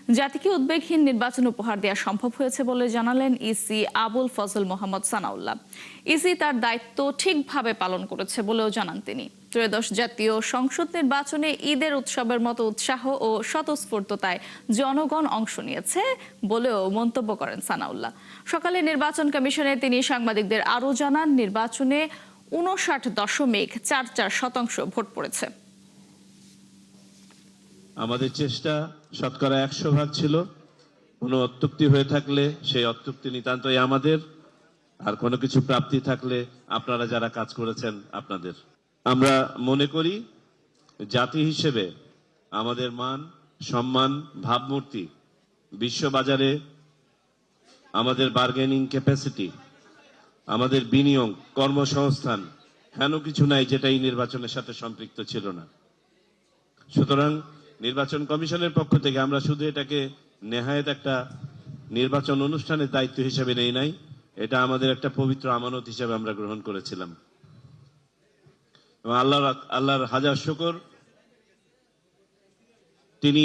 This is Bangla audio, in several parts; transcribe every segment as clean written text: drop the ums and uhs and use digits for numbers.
জাতিকে উদ্বেগহীন নির্বাচন উপহার দেওয়া সম্ভব হয়েছে বলে জানালেন ইসি আবুল ফজল মোহাম্মদ সানাউল্লাহ। ইসি তার দায়িত্ব ঠিকভাবে পালন করেছে বলেও জানান তিনি। ত্রয়োদশ জাতীয় সংসদ নির্বাচনে ঈদের উৎসবের মতো উৎসাহ ও স্বতঃস্ফূর্ততায় জনগণ অংশ নিয়েছে বলেও মন্তব্য করেন সানাউল্লাহ। সকালে নির্বাচন কমিশনে তিনি সাংবাদিকদের আরও জানান, নির্বাচনে 59.44% ভোট পড়েছে। আমাদের চেষ্টা শতকরা 100% ছিল। কোনো অত্যুক্তি হয়ে থাকলে সেই অত্যুক্তি নিতান্তই আমাদের, আর কোনো কিছু প্রাপ্তি থাকলে আপনারা যারা কাজ করেছেন আপনাদের। আমরা মনে করি জাতি হিসেবে আমাদের মান, সম্মান, ভাবমূর্তি, বিশ্ববাজারে আমাদের বার্গেনিং ক্যাপাসিটি, আমাদের বিনিয়োগ, কর্মসংস্থান হেন কিছু নাই যেটা এই নির্বাচনের সাথে সম্পৃক্ত ছিল না। সুতরাং নির্বাচন কমিশনের পক্ষ থেকে আমরা শুধু এটাকে নেহায়েত একটা নির্বাচন অনুষ্ঠানের দায়িত্ব হিসেবে নেই নাই, এটা আমাদের একটা পবিত্র আমানত হিসেবে আমরা গ্রহণ করেছিলাম। এবং আল্লাহর হাজার শুকর, তিনি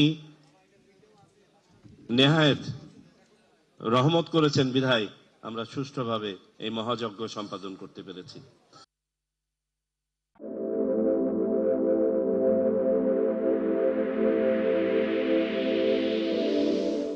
নেহায়েত রহমত করেছেন বিধায় আমরা সুষ্ঠুভাবে এই মহাযজ্ঞ সম্পাদন করতে পেরেছি।